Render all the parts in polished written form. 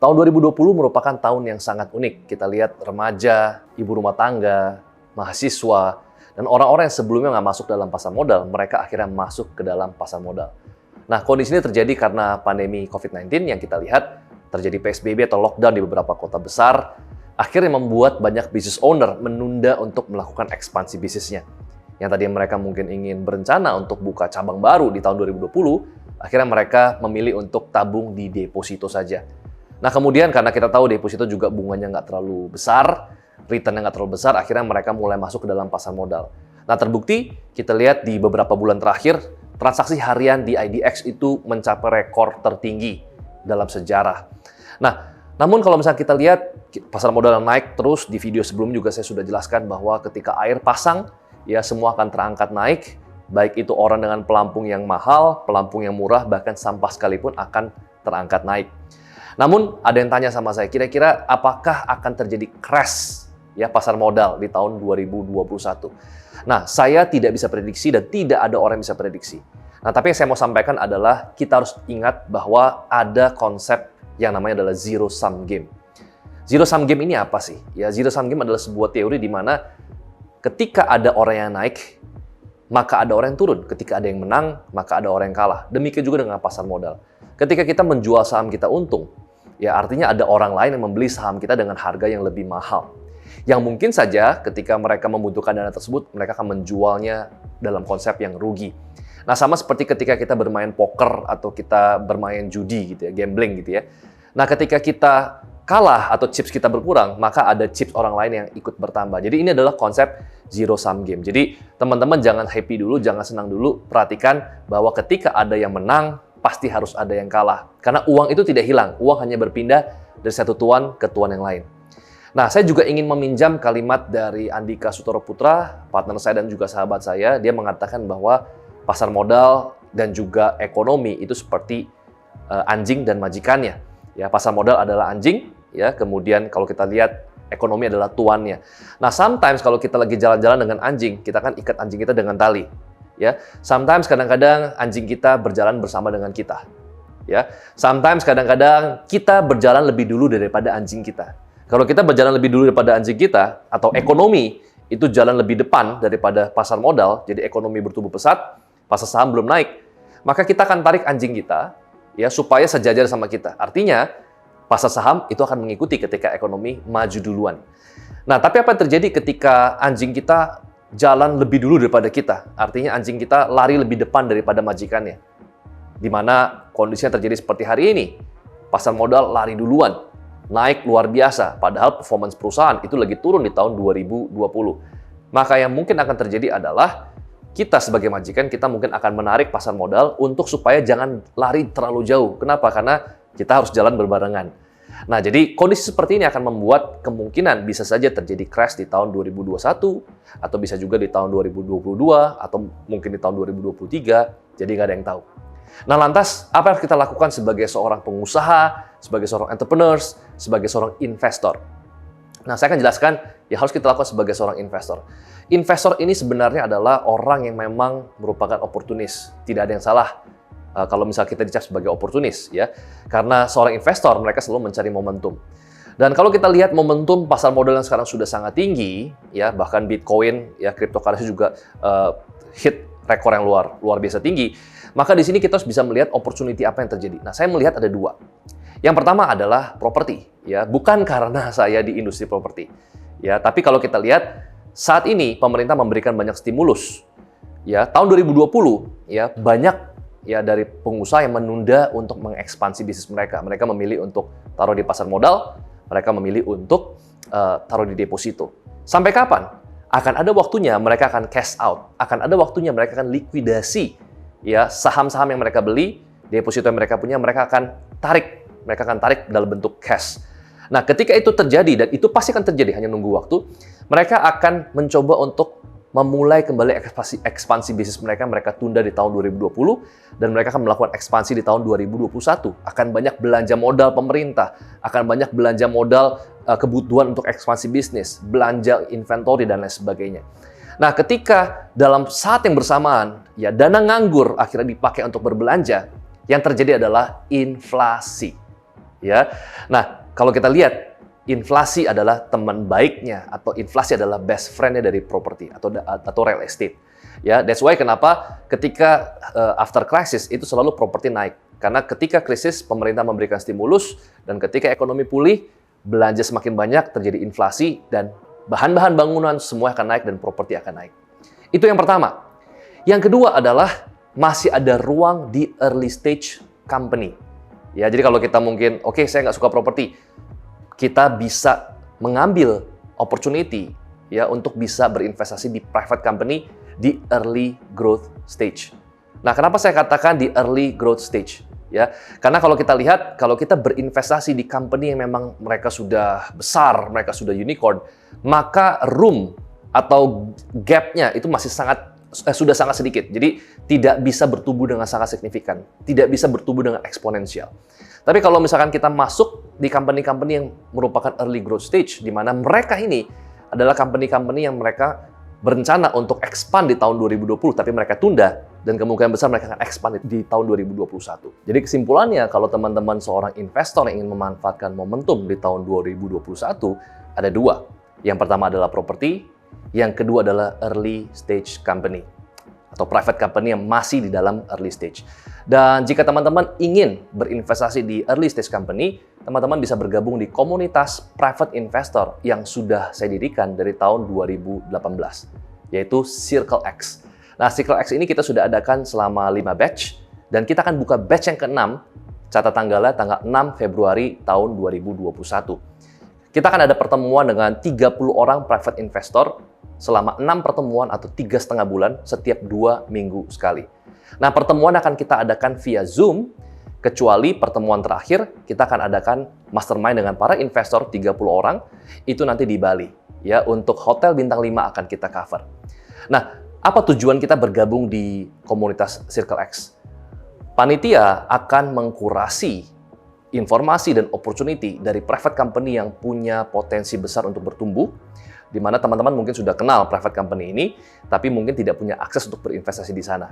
Tahun 2020 merupakan tahun yang sangat unik. Kita lihat remaja, ibu rumah tangga, mahasiswa, dan orang-orang yang sebelumnya nggak masuk dalam pasar modal, mereka akhirnya masuk ke dalam pasar modal. Nah, kondisi ini terjadi karena pandemi COVID-19 yang kita lihat terjadi PSBB atau lockdown di beberapa kota besar, akhirnya membuat banyak business owner menunda untuk melakukan ekspansi bisnisnya. Yang tadi mereka mungkin ingin berencana untuk buka cabang baru di tahun 2020, akhirnya mereka memilih untuk tabung di deposito saja. Nah, kemudian karena kita tahu deposito juga bunganya nggak terlalu besar, return-nya nggak terlalu besar, akhirnya mereka mulai masuk ke dalam pasar modal. Nah, terbukti kita lihat di beberapa bulan terakhir, transaksi harian di IDX itu mencapai rekor tertinggi dalam sejarah. Nah, namun kalau misalnya kita lihat pasar modal yang naik terus, di video sebelum juga saya sudah jelaskan bahwa ketika air pasang, ya semua akan terangkat naik, baik itu orang dengan pelampung yang mahal, pelampung yang murah, bahkan sampah sekalipun akan terangkat naik. Namun ada yang tanya sama saya, kira-kira apakah akan terjadi crash ya pasar modal di tahun 2021? Nah, saya tidak bisa prediksi dan tidak ada orang yang bisa prediksi. Nah, tapi yang saya mau sampaikan adalah kita harus ingat bahwa ada konsep yang namanya adalah zero sum game. Zero sum game ini apa sih? Ya, zero sum game adalah sebuah teori di mana ketika ada orang yang naik, maka ada orang yang turun. Ketika ada yang menang, maka ada orang yang kalah. Demikian juga dengan pasar modal. Ketika kita menjual saham kita untung, ya artinya ada orang lain yang membeli saham kita dengan harga yang lebih mahal. Yang mungkin saja ketika mereka membutuhkan dana tersebut, mereka akan menjualnya dalam konsep yang rugi. Nah, sama seperti ketika kita bermain poker atau kita bermain judi gitu ya, gambling gitu ya. Nah, ketika kita kalah atau chips kita berkurang, maka ada chips orang lain yang ikut bertambah. Jadi ini adalah konsep zero sum game. Jadi teman-teman jangan happy dulu, jangan senang dulu. Perhatikan bahwa ketika ada yang menang, pasti harus ada yang kalah. Karena uang itu tidak hilang, uang hanya berpindah dari satu tuan ke tuan yang lain. Nah, saya juga ingin meminjam kalimat dari Andika Sutoro Putra, partner saya dan juga sahabat saya. Dia mengatakan bahwa pasar modal dan juga ekonomi itu seperti anjing dan majikannya. Ya, pasar modal adalah anjing, ya. Kemudian kalau kita lihat ekonomi adalah tuannya. Nah, sometimes kalau kita lagi jalan-jalan dengan anjing, kita kan ikat anjing kita dengan tali. Ya, sometimes kadang-kadang anjing kita berjalan bersama dengan kita. Ya, sometimes kadang-kadang kita berjalan lebih dulu daripada anjing kita. Kalau kita berjalan lebih dulu daripada anjing kita, atau ekonomi itu jalan lebih depan daripada pasar modal, jadi ekonomi bertumbuh pesat, pasar saham belum naik, maka kita akan tarik anjing kita, ya supaya sejajar sama kita. Artinya pasar saham itu akan mengikuti ketika ekonomi maju duluan. Nah, tapi apa yang terjadi ketika anjing kita jalan lebih dulu daripada kita? Artinya anjing kita lari lebih depan daripada majikannya. Di mana kondisinya terjadi seperti hari ini. Pasar modal lari duluan, naik luar biasa. Padahal performance perusahaan itu lagi turun di tahun 2020. Maka yang mungkin akan terjadi adalah kita sebagai majikan, kita mungkin akan menarik pasar modal untuk supaya jangan lari terlalu jauh. Kenapa? Karena kita harus jalan berbarengan. Nah, jadi kondisi seperti ini akan membuat kemungkinan bisa saja terjadi crash di tahun 2021, atau bisa juga di tahun 2022, atau mungkin di tahun 2023, jadi nggak ada yang tahu. Nah, lantas apa yang harus kita lakukan sebagai seorang pengusaha, sebagai seorang entrepreneurs, sebagai seorang investor? Nah, saya akan jelaskan yang harus kita lakukan sebagai seorang investor. Investor ini sebenarnya adalah orang yang memang merupakan oportunis. Tidak ada yang salah kalau misalnya kita dicap sebagai oportunis, ya, karena seorang investor mereka selalu mencari momentum. Dan kalau kita lihat momentum pasar modal yang sekarang sudah sangat tinggi, ya, bahkan Bitcoin, ya, cryptocurrency juga hit rekor yang luar biasa tinggi. Maka di sini kita harus bisa melihat opportunity apa yang terjadi. Nah, saya melihat ada dua. Yang pertama adalah properti, ya, bukan karena saya di industri properti, ya, tapi kalau kita lihat saat ini pemerintah memberikan banyak stimulus, ya, tahun 2020, ya, banyak ya dari pengusaha yang menunda untuk mengekspansi bisnis mereka. Mereka memilih untuk taruh di pasar modal, mereka memilih untuk taruh di deposito. Sampai kapan? Akan ada waktunya mereka akan cash out, akan ada waktunya mereka akan likuidasi, ya, saham-saham yang mereka beli, deposito yang mereka punya, mereka akan tarik dalam bentuk cash. Nah, ketika itu terjadi, dan itu pasti akan terjadi, hanya nunggu waktu, mereka akan mencoba untuk memulai kembali ekspansi bisnis mereka. Mereka tunda di tahun 2020 dan mereka akan melakukan ekspansi di tahun 2021. Akan banyak belanja modal pemerintah, akan banyak belanja modal kebutuhan untuk ekspansi bisnis, belanja inventory dan lain sebagainya. Nah, ketika dalam saat yang bersamaan, ya, dana nganggur akhirnya dipakai untuk berbelanja, yang terjadi adalah inflasi. ya. Nah, kalau kita lihat inflasi adalah teman baiknya atau inflasi adalah best friend-nya dari properti atau real estate. Ya, that's why kenapa ketika after crisis itu selalu properti naik. Karena ketika krisis pemerintah memberikan stimulus dan ketika ekonomi pulih, belanja semakin banyak, terjadi inflasi dan bahan-bahan bangunan semua akan naik dan properti akan naik. Itu yang pertama. Yang kedua adalah masih ada ruang di early stage company. Ya, jadi kalau kita mungkin, oke, saya nggak suka properti, kita bisa mengambil opportunity ya untuk bisa berinvestasi di private company di early growth stage. Nah, kenapa saya katakan di early growth stage? Ya, karena kalau kita lihat, kalau kita berinvestasi di company yang memang mereka sudah besar, mereka sudah unicorn, maka room atau gap-nya itu masih sudah sangat sedikit. Jadi tidak bisa bertumbuh dengan sangat signifikan, tidak bisa bertumbuh dengan eksponensial. Tapi kalau misalkan kita masuk di company-company yang merupakan early growth stage, di mana mereka ini adalah company-company yang mereka berencana untuk expand di tahun 2020, tapi mereka tunda, dan kemungkinan besar mereka akan expand di tahun 2021. Jadi kesimpulannya, kalau teman-teman seorang investor yang ingin memanfaatkan momentum di tahun 2021, ada dua. Yang pertama adalah properti, yang kedua adalah early stage company atau private company yang masih di dalam early stage. Dan jika teman-teman ingin berinvestasi di early stage company, teman-teman bisa bergabung di komunitas private investor yang sudah saya dirikan dari tahun 2018, yaitu Circle X. Nah, Circle X ini kita sudah adakan selama 5 batch, dan kita akan buka batch yang ke-6, catat tanggalnya tanggal 6 Februari tahun 2021. Kita akan ada pertemuan dengan 30 orang private investor selama 6 pertemuan atau 3,5 bulan setiap 2 minggu sekali. Nah, pertemuan akan kita adakan via Zoom, kecuali pertemuan terakhir kita akan adakan mastermind dengan para investor 30 orang, itu nanti di Bali. Ya, untuk hotel bintang 5 akan kita cover. Nah, apa tujuan kita bergabung di komunitas Circle X? Panitia akan mengkurasi informasi dan opportunity dari private company yang punya potensi besar untuk bertumbuh, di mana teman-teman mungkin sudah kenal private company ini, tapi mungkin tidak punya akses untuk berinvestasi di sana.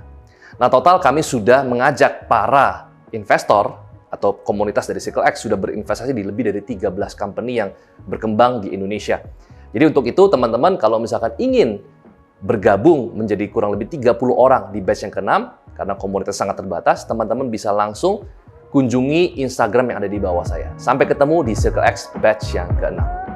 Nah, total kami sudah mengajak para investor atau komunitas dari Circle X sudah berinvestasi di lebih dari 13 company yang berkembang di Indonesia. Jadi untuk itu, teman-teman kalau misalkan ingin bergabung menjadi kurang lebih 30 orang di batch yang ke-6, karena komunitas sangat terbatas, teman-teman bisa langsung kunjungi Instagram yang ada di bawah saya. Sampai ketemu di Circle X batch yang ke-6.